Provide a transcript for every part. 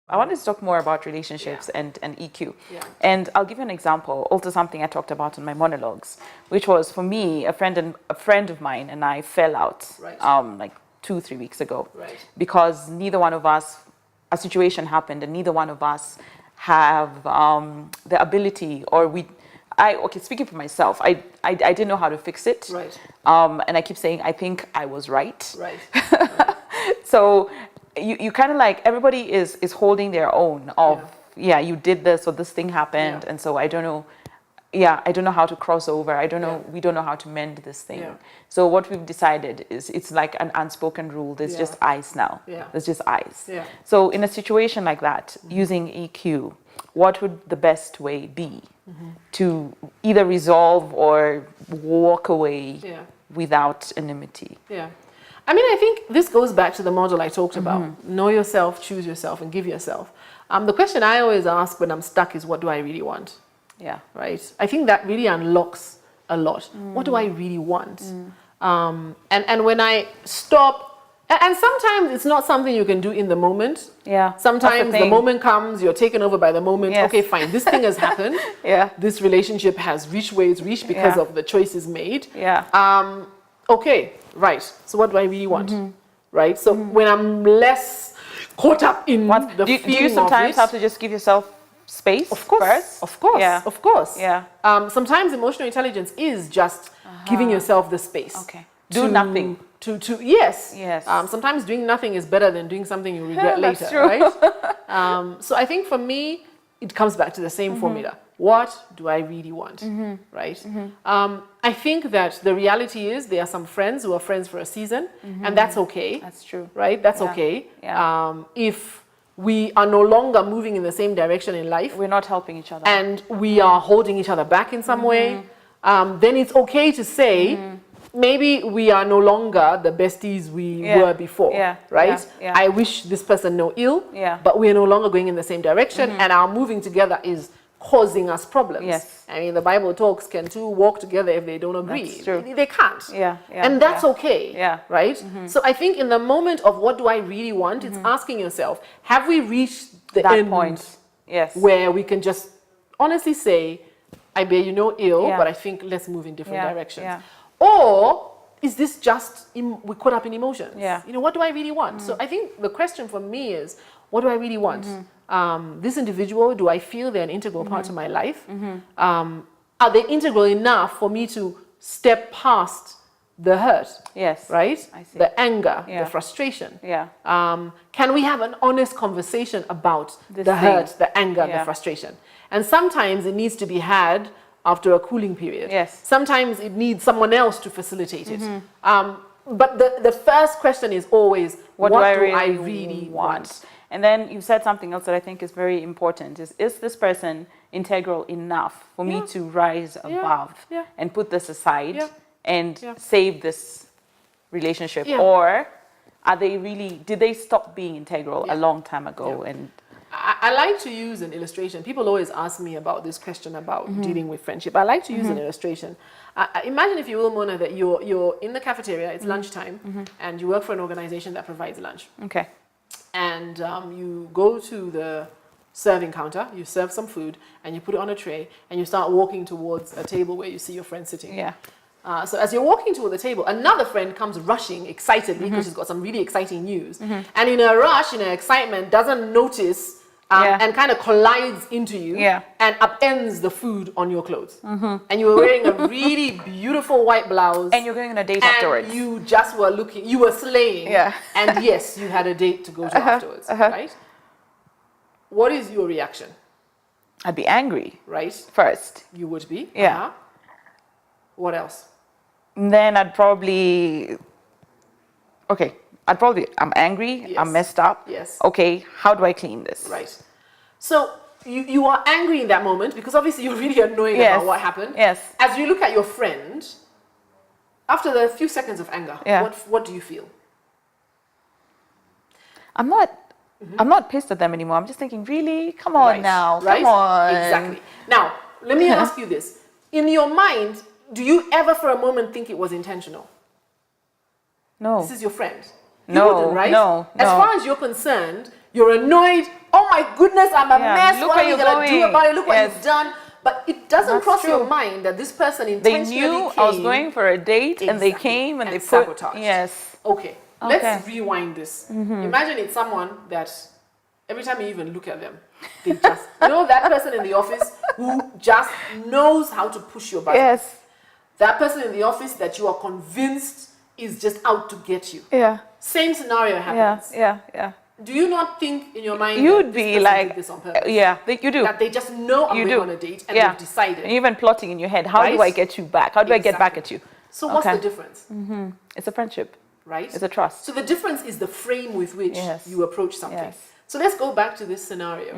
I wanted to talk more about relationships and EQ. Yeah. And I'll give you an example, also something I talked about in my monologues, which was for me, a friend of mine and I fell out Right. like 2-3 weeks ago. Right. Because neither one of us, a situation happened and neither one of us have the ability speaking for myself, I didn't know how to fix it. Right. And I keep saying, I think I was right. Right. So you kind of like, everybody is holding their own of, you did this or this thing happened. Yeah. And so I don't know how to cross over. I don't know, we don't know how to mend this thing. Yeah. So what we've decided is it's like an unspoken rule. There's just ice now. Yeah. There's just ice. Yeah. So in a situation like that, using EQ, what would the best way be to either resolve or walk away without enmity? Yeah. I mean, I think this goes back to the model I talked about. Know yourself, choose yourself, and give yourself. The question I always ask when I'm stuck is, what do I really want? Yeah. Right? I think that really unlocks a lot. What do I really want? And when I stop, and sometimes it's not something you can do in the moment. Yeah. Sometimes the moment comes, you're taken over by the moment. Yes. Okay, fine, this thing has happened. Yeah. This relationship has reached where it's reached because of the choices made. Yeah. Okay, right. So what do I really want? Right? So when I'm less caught up in the feeling do you sometimes of it, have to just give yourself space? of course, first? of course, Yeah. of course. Yeah. Sometimes emotional intelligence is just giving yourself the space. Okay. Do nothing. Yes. Yes. Sometimes doing nothing is better than doing something you regret That's later, true. right? So I think for me, it comes back to the same formula. What do I really want, right? I think that the reality is there are some friends who are friends for a season, and that's okay. That's true. Right? That's okay. Yeah. If we are no longer moving in the same direction in life, We're not helping each other. and we are holding each other back in some way, then it's okay to say, maybe we are no longer the besties we were before, right? Yeah. I wish this person no ill, but we are no longer going in the same direction, and our moving together is causing us problems. Yes. I mean, the Bible talks, can two walk together if they don't agree? That's true. They can't. Yeah. And that's okay, Yeah. right? So I think in the moment of what do I really want, it's asking yourself, have we reached the That end point. Yes. where we can just honestly say, I bear you no ill, Yeah. but I think let's move in different directions. Yeah. Or is this just, we're caught up in emotions? Yeah. You know, what do I really want? So I think the question for me is, what do I really want? This individual, do I feel they're an integral part of my life? Are they integral enough for me to step past the hurt? Yes. Right? I see. The anger, Yeah. the frustration. Yeah. Can we have an honest conversation about This the hurt, thing. the anger, Yeah. the frustration? And sometimes it needs to be had after a cooling period. Yes. Sometimes it needs someone else to facilitate it. But the first question is always, what do I really want? And then you said something else that I think is very important, is this person integral enough for me to rise above and put this aside and save this relationship? Or are they really, did they stop being integral a long time ago? And I like to use an illustration. People always ask me about this question about dealing with friendship. I like to use an illustration. Imagine, if you will, Mona, that you're in the cafeteria, it's lunchtime, and you work for an organization that provides lunch. okay. And you go to the serving counter, you serve some food, and you put it on a tray, and you start walking towards a table where you see your friend sitting. Yeah. So as you're walking toward the table, another friend comes rushing excitedly because she's got some really exciting news. And in a rush, in her excitement, doesn't notice and kind of collides into you and upends the food on your clothes. And you were wearing a really beautiful white blouse. And you're going on a date and afterwards. you just were looking, you were slaying. Yeah. And yes, you had a date to go to afterwards, right? What is your reaction? I'd be angry. Right? First. You would be. Yeah. What else? And then I'm angry, Yes. I'm messed up. Yes. Okay, how do I clean this? Right. So you are angry in that moment because obviously you're really annoyed about what happened. Yes. As you look at your friend, after the few seconds of anger, what do you feel? I'm not pissed at them anymore. I'm just thinking, really? Come on now. Right? Come on. Exactly. Now, let me ask you this. In your mind, do you ever for a moment think it was intentional? No. This is your friend. You No, wouldn't, right? no, As no. far as you're concerned, You're annoyed. Oh my goodness, I'm a mess. Look What are you going to do about it? Look what you've done. But it doesn't cross your mind that this person intentionally They knew I was going for a date, and they came and they sabotaged. Yes. Okay. Let's rewind this. Imagine it's someone that every time you even look at them, they just, that person in the office who just knows how to push your button. Yes. That person in the office that you are convinced is just out to get you. Yeah. Same scenario happens. Yeah. Do you not think in your mind you'd that be this like, did this on purpose? Yeah, you do. That they just know I'm going on a date and they've decided. And even plotting in your head, how do I get you back? How do I get back at you? So what's the difference? It's a friendship. Right? It's a trust. So the difference is the frame with which you approach something. Yes. So let's go back to this scenario.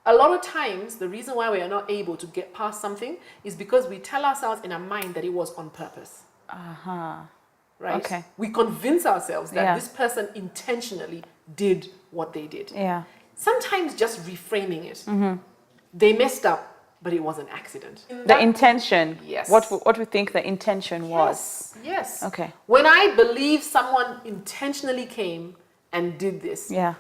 A lot of times, the reason why we are not able to get past something is because we tell ourselves in our mind that it was on purpose. Right? Okay. We convince ourselves that this person intentionally did what they did. Yeah. Sometimes just reframing it. They messed up, but it was an accident. The intention. Yes. What we think the intention was. Yes. Okay. When I believe someone intentionally came and did this. Yeah.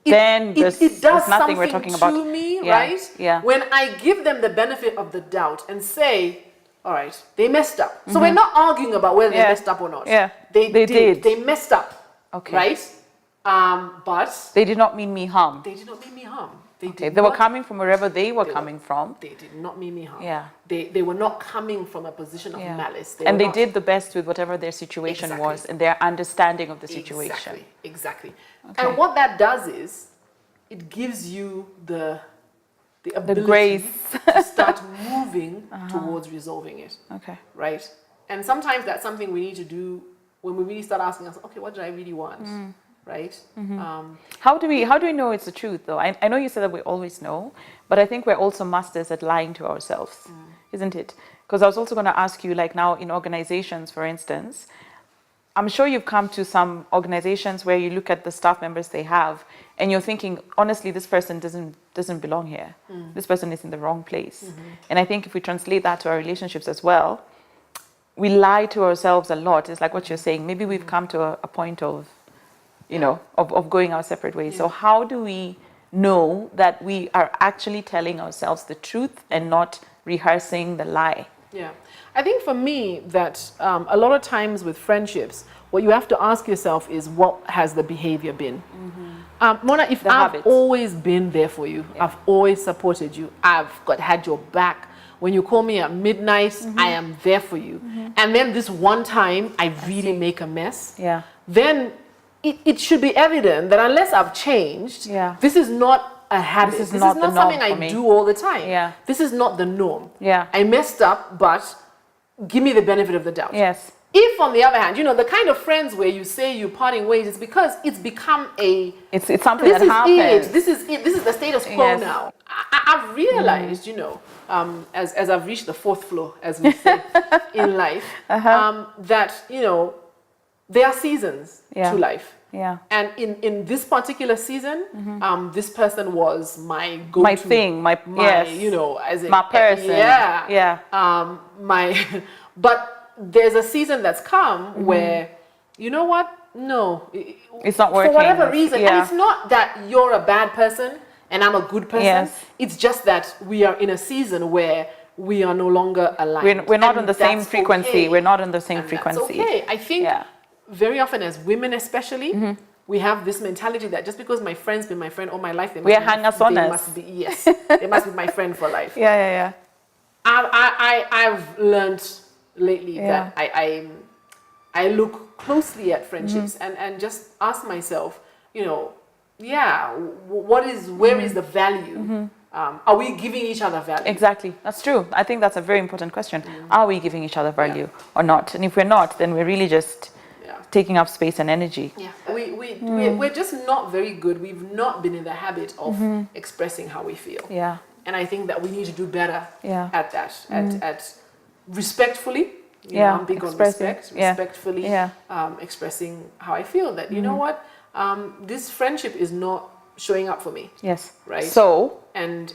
It does nothing we're talking about to me, yeah. right? Yeah. When I give them the benefit of the doubt and say, all right, they messed up. So we're not arguing about whether they messed up or not. Yeah. They did. They messed up. Okay. Right? But they did not mean me harm. They did not mean me harm. They were coming from wherever they were coming from. They did not mean me harm. Yeah. They were not coming from a position of malice. They did the best with whatever their situation was and their understanding of the situation. Exactly. Okay. And what that does is it gives you the ability grace to start moving towards resolving it. Okay. Right? And sometimes that's something we need to do when we really start asking ourselves, okay, what do I really want? Right? How do we know it's the truth though? I know you said that we always know, but I think we're also masters at lying to ourselves, isn't it? Because I was also going to ask you, like now in organizations, for instance, I'm sure you've come to some organizations where you look at the staff members they have and you're thinking, honestly, this person doesn't belong here. This person is in the wrong place. And I think if we translate that to our relationships as well, we lie to ourselves a lot. It's like what you're saying. Maybe we've come to a point of, of going our separate ways. So how do we know that we are actually telling ourselves the truth and not rehearsing the lie? Yeah. I think for me that a lot of times with friendships, what you have to ask yourself is what has the behavior been? Mona, if I've always been there for you, I've always supported you, I've had your back. When you call me at midnight, I am there for you. And then this one time I really make a mess, then it should be evident that unless I've changed, this is not a habit. This is not something I do all the time. This is not the norm. I messed up, but give me the benefit of the doubt. Yes. If, on the other hand, the kind of friends where you say you're parting ways, it's because it's become it's something that happens. This is it. This is the status quo now. I've realized, as I've reached the fourth floor, as we say in life, that there are seasons to life. Yeah. And in this particular season, this person was my go-to. My thing, my as in my person. Yeah. But there's a season that's come where, no, it's not working. For whatever reason. And it's not that you're a bad person and I'm a good person. It's just that we are in a season where we are no longer aligned. We're not on the same frequency. Okay. We're not on the same frequency. That's okay. I think very often as women especially, we have this mentality that just because my friend's been my friend all my life, they must be my friend for life. Yeah. I've learned lately that I look closely at friendships and just ask myself, where is the value? Are we giving each other value? Exactly. That's true. I think that's a very important question. Are we giving each other value or not? And if we're not, then we're really just taking up space and energy. Yeah. We're just not very good. We've not been in the habit of expressing how we feel. Yeah. And I think that we need to do better at that. At respectfully, I'm big on respect. Respectfully expressing how I feel. That you know what, this friendship is not showing up for me. Yes. Right. So and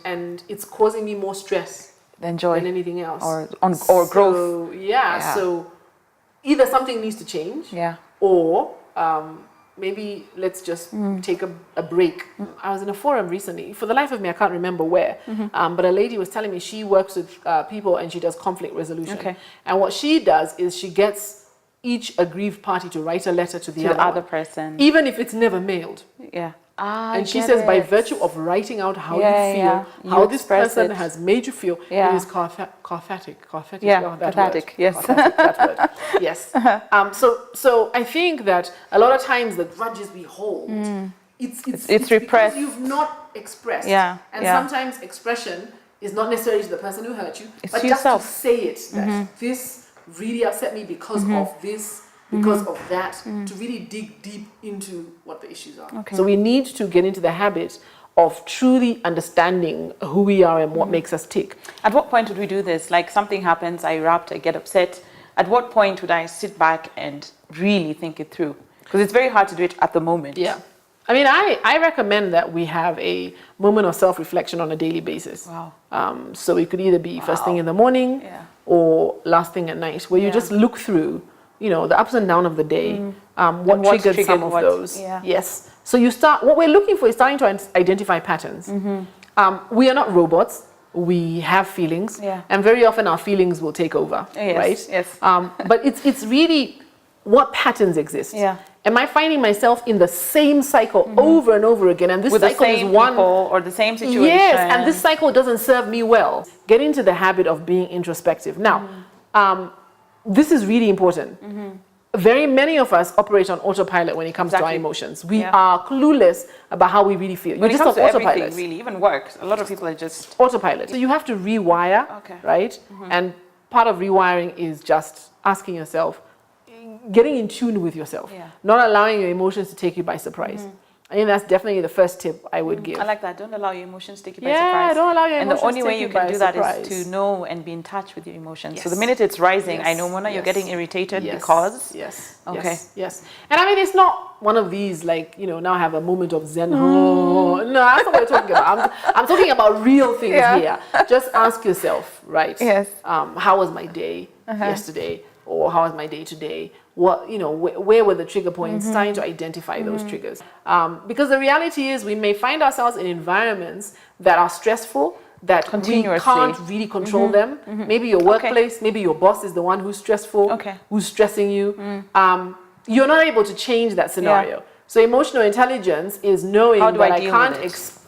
it's causing me more stress than joy than anything else. Or growth. So either something needs to change. Yeah. Or maybe let's just take a break. I was in a forum recently. For the life of me, I can't remember where. But a lady was telling me she works with people and she does conflict resolution. Okay. And what she does is she gets each aggrieved party to write a letter to the other person. Even if it's never mailed. Yeah. And she says by virtue of writing out how you feel, how this person has made you feel, it is cathartic. Yeah, cathartic. Yes. Cathartic, that word. Yes. So I think that a lot of times the grudges we hold, it's repressed. Because you've not expressed. Yeah. And sometimes expression is not necessarily to the person who hurt you, it's but just to say it. That this really upset me because of this. Because of that, to really dig deep into what the issues are. Okay. So we need to get into the habit of truly understanding who we are and what makes us tick. At what point would we do this? Like something happens, I erupt, I get upset. At what point would I sit back and really think it through? Because it's very hard to do it at the moment. Yeah. I mean, I recommend that we have a moment of self-reflection on a daily basis. Wow. So it could either be first thing in the morning or last thing at night, where you just look through the ups and downs of the day, what triggered some of those. Yeah. Yes. So what we're looking for is starting to identify patterns. We are not robots. We have feelings. Yeah. And very often our feelings will take over, right? Yes. But it's really what patterns exist. Yeah. Am I finding myself in the same cycle over and over again? And this with cycle the same is one people or the same situation. Yes, and this cycle doesn't serve me well. Get into the habit of being introspective. Now, this is really important. Very many of us operate on autopilot when it comes to our emotions. We are clueless about how we really feel. When it comes to everything, really, even work, a lot of people are just autopilot. So you have to rewire, right? And part of rewiring is just asking yourself, getting in tune with yourself, not allowing your emotions to take you by surprise. I think that's definitely the first tip I would give. I like that. Don't allow your emotions to take you by surprise. Yeah, don't allow your emotions to take you by surprise. And the only way you can do that is to know and be in touch with your emotions. Yes. So the minute it's rising, I know, Mona, you're getting irritated because... Yes. Okay. Yes. And I mean, it's not one of these, like, now I have a moment of zen. No, that's not what I'm talking about. I'm talking about real things here. Just ask yourself, right? Yes. How was my day yesterday? Or how was my day today? What, where were the trigger points? Starting to identify those triggers. Because the reality is we may find ourselves in environments that are stressful, that we can't really control them. Maybe your workplace, maybe your boss is the one who's stressful, who's stressing you. You're not able to change that scenario. So emotional intelligence is knowing that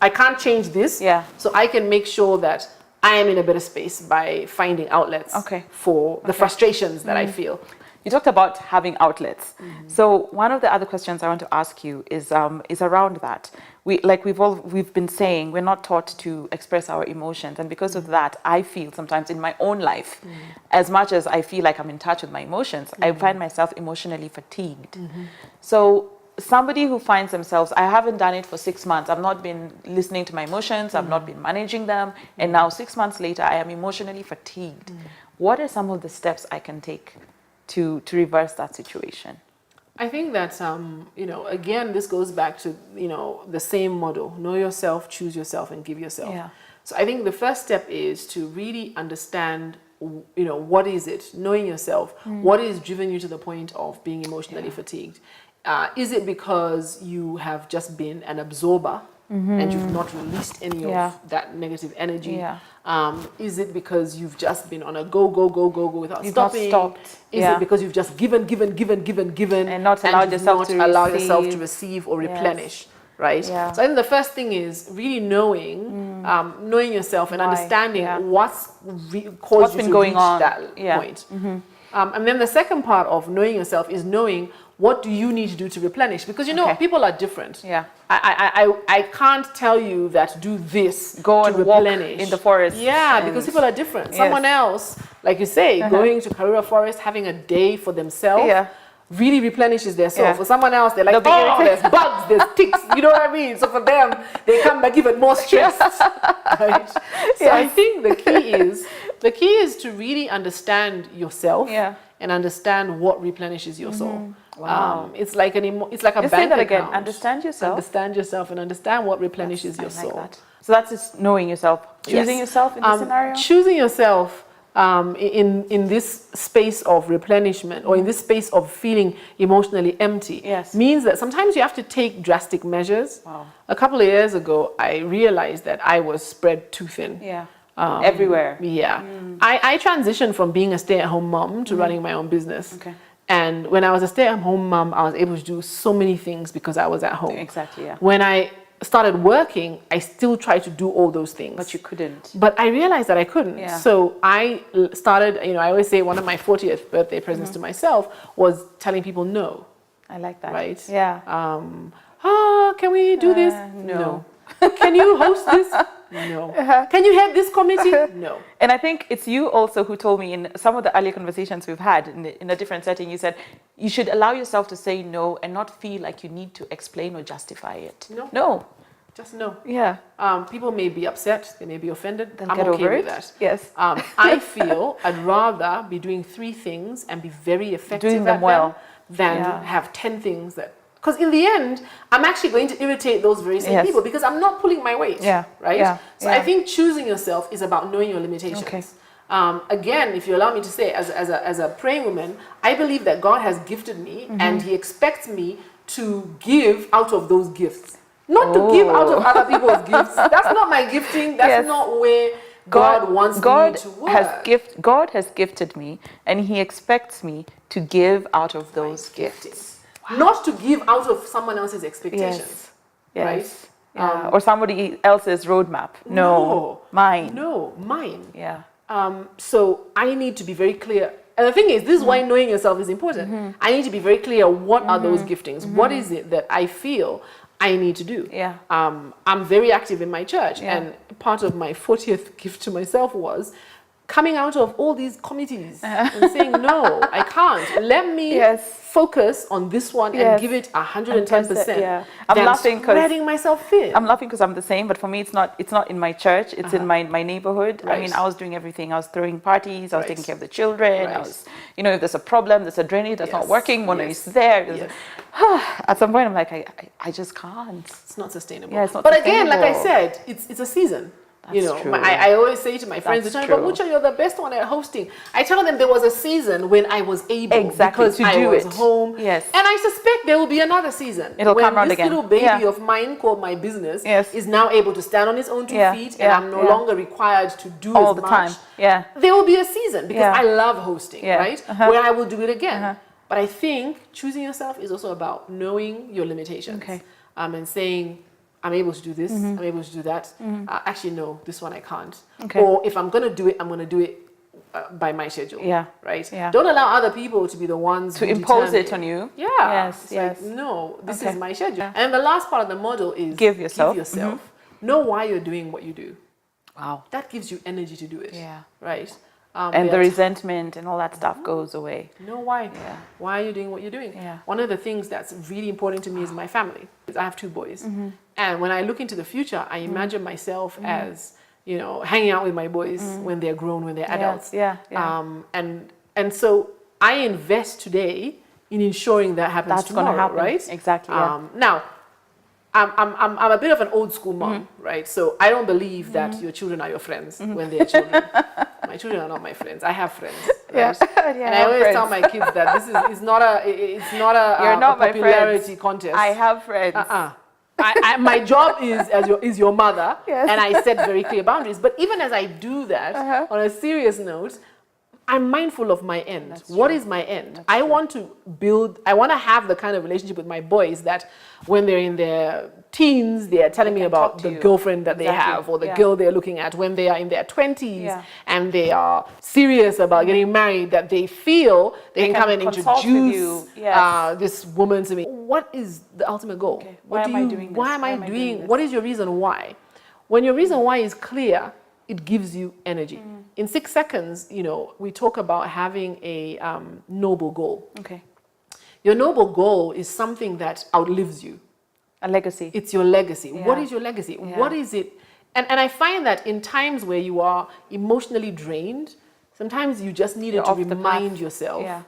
I can't change this, so I can make sure that I am in a better space by finding outlets for the frustrations that I feel. You talked about having outlets. So one of the other questions I want to ask you is around that. We've been saying we're not taught to express our emotions, and because of that, I feel sometimes in my own life, as much as I feel like I'm in touch with my emotions, I find myself emotionally fatigued. So somebody who finds themselves, I haven't done it for 6 months, I've not been listening to my emotions, I've not been managing them, and now 6 months later, I am emotionally fatigued. What are some of the steps I can take to reverse that situation? I think that, again, this goes back to, the same model. Know yourself, choose yourself, and give yourself. Yeah. So I think the first step is to really understand, what is it? Knowing yourself. What is driven you to the point of being emotionally fatigued? Is it because you have just been an absorber and you've not released any of that negative energy? Is it because you've just been on a go without stopping? Is it because you've just given and not allowed yourself to receive or replenish? Right? So I think the first thing is really knowing yourself and understanding what's caused you to reach that point. And then the second part of knowing yourself is knowing what do you need to do to replenish? Because people are different. Yeah. I can't tell you that do this go to and replenish. Walk in the forest. Yeah, because people are different. Someone else, like you say, going to Karura Forest, having a day for themselves, really replenishes their soul. For someone else, they're like, there's bugs, there's ticks, you know what I mean? So for them, they come back even more stressed. Right? So I think the key is to really understand yourself and understand what replenishes your soul. Wow. It's like a bank account. Say that again. Understand yourself. Understand yourself and understand what replenishes your soul. That. So that's just knowing yourself, choosing yourself in this scenario. Choosing yourself in this space of replenishment or in this space of feeling emotionally empty means that sometimes you have to take drastic measures. Wow. A couple of years ago, I realized that I was spread too thin. Yeah. Everywhere. Yeah. I transitioned from being a stay-at-home mom to running my own business. Okay. And when I was a stay-at-home mom, I was able to do so many things because I was at home. Exactly, yeah. When I started working, I still tried to do all those things. But you couldn't. But I realized that I couldn't. Yeah. So I started, I always say one of my 40th birthday presents to myself was telling people no. I like that. Right? Yeah. Can we do this? No. Can you host this? No. Can you head this committee? No. And I think it's you also who told me in some of the earlier conversations we've had in a different setting, you said you should allow yourself to say no and not feel like you need to explain or justify it. No. No. Just no. Yeah. People may be upset, they may be offended. Then I'm get okay over with it. that. Yes. I feel I'd rather be doing 3 things and be very effective doing at them well than have 10 things that. Because in the end, I'm actually going to irritate those very same people because I'm not pulling my weight. Yeah. Right? Yeah. So I think choosing yourself is about knowing your limitations. Okay. Again, if you allow me to say, as a praying woman, I believe that God has gifted me and He expects me to give out of those gifts. Not to give out of other people's gifts. That's not my gifting. That's not where God wants me to work. God has gifted me, and He expects me to give out of those gifts. Wow. Not to give out of someone else's expectations. Yes. Right? Yeah. Or somebody else's roadmap. No. Mine. No, mine. Yeah. So I need to be very clear. And the thing is, this is why knowing yourself is important. I need to be very clear, what are those giftings? What is it that I feel I need to do? Yeah. I'm very active in my church, and part of my 40th gift to myself was coming out of all these committees and saying, no, I can't. Let me focus on this one and give it 110%. Yeah. I'm laughing because spreading myself thin. I'm laughing because I'm the same, but for me, it's not in my church. It's in my neighborhood. Right. I mean, I was doing everything. I was throwing parties. I was taking care of the children. Right. I was, if there's a problem, there's a drainage that's not working, Mona is there. At some point, I'm like, I just can't. It's not sustainable. Yeah, it's not but sustainable. again, like I said, it's a season. That's true. I always say to my friends, they tell me, but Mucha, you're the best one at hosting. I tell them there was a season when I was able because I was home. Yes. And I suspect there will be another season. It'll come around again. This little baby of mine called my business is now able to stand on its own 2 feet and I'm no longer required to do all as the much. time. Yeah. There will be a season because I love hosting, right? Where I will do it again. But I think choosing yourself is also about knowing your limitations. Okay. And saying, I'm able to do this, I'm able to do that. Actually, no, this one I can't. Okay. Or if I'm going to do it, I'm going to do it by my schedule. Yeah. Right? Yeah. Don't allow other people to be the ones to who impose determine it on you. Yeah. Yes. Like, no, this is my schedule. Yeah. And the last part of the model is give yourself. Know why you're doing what you do. Wow. That gives you energy to do it. Yeah. Right? And the resentment and all that stuff goes away. Know why. Yeah. Why are you doing what you're doing? Yeah. One of the things that's really important to me is my family. I have 2 boys. And when I look into the future, I imagine myself as, hanging out with my boys when they're grown, when they're adults. Yeah. And so I invest today in ensuring that happens tomorrow, going to happen. Right? Exactly. Yeah. Now, I'm a bit of an old school mom, right? So I don't believe that your children are your friends when they're children. My children are not my friends. I have friends. Right? And I always tell my kids that this is not a popularity contest. I have friends. My job is your mother, and I set very clear boundaries. But even as I do that, on a serious note, I'm mindful of my end. What is my end? I want to have the kind of relationship with my boys that when they're in their teens, they're telling me about the girlfriend that they have or the girl they're looking at. When they are in their 20s and they are serious about getting married, that they feel they can come and introduce this woman to me. What is the ultimate goal? Okay. Why am I doing this? Why am I doing this? What is your reason why? When your reason why is clear, it gives you energy. In 6 seconds, we talk about having a noble goal. Okay. Your noble goal is something that outlives you. A legacy. It's your legacy. Yeah. What is your legacy? Yeah. What is it? And I find that in times where you are emotionally drained, sometimes you just needed to remind yourself,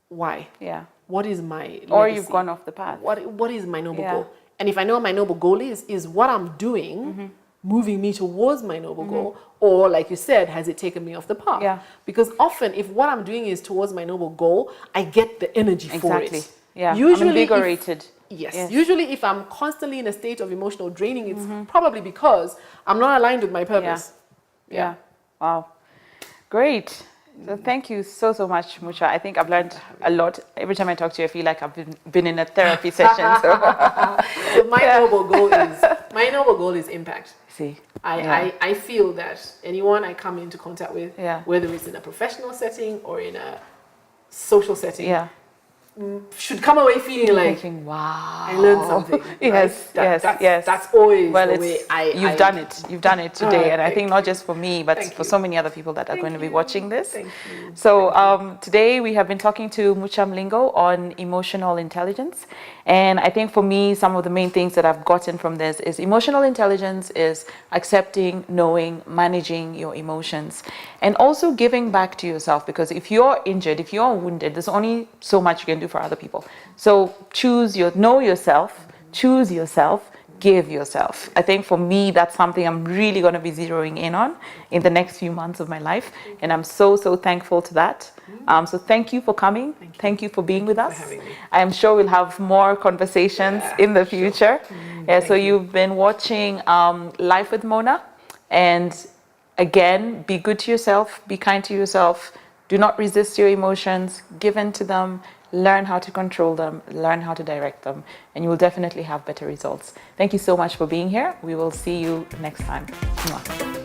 why? Yeah. What is my legacy? Or you've gone off the path. What is my noble goal? And if I know what my noble goal is what I'm doing moving me towards my noble goal, or like you said, has it taken me off the path? Yeah. Because often if what I'm doing is towards my noble goal, I get the energy for it. Yeah. Usually I'm invigorated. Yes. Usually if I'm constantly in a state of emotional draining, it's probably because I'm not aligned with my purpose. Yeah. Wow. Great. So thank you so much, Mucha. I think I've learned a lot. Every time I talk to you, I feel like I've been in a therapy session. So, so my noble goal is impact. See. I feel that anyone I come into contact with, whether it's in a professional setting or in a social setting, should come away feeling like, wow, I learned something. Yes, right? yes. That's always well, the way you've done it. You've done it today, and I think not just for me, but Thank for you. so many other people that are going to be watching this. Thank you. So today we have been talking to Mucha Mlingo on emotional intelligence, and I think for me, some of the main things that I've gotten from this is emotional intelligence is accepting, knowing, managing your emotions, and also giving back to yourself. Because if you're injured, if you're wounded, there's only so much you can do for other people. So know yourself, choose yourself, give yourself. I think for me, that's something I'm really going to be zeroing in on in the next few months of my life. And I'm so thankful to that. So thank you for coming. Thank you for being with us. I am sure we'll have more conversations in the future. So you've been watching Life with Mona. And again, be good to yourself, be kind to yourself. Do not resist your emotions, give in to them, learn how to control them, learn how to direct them, and you will definitely have better results. Thank you so much for being here. We will see you next time. Mwah.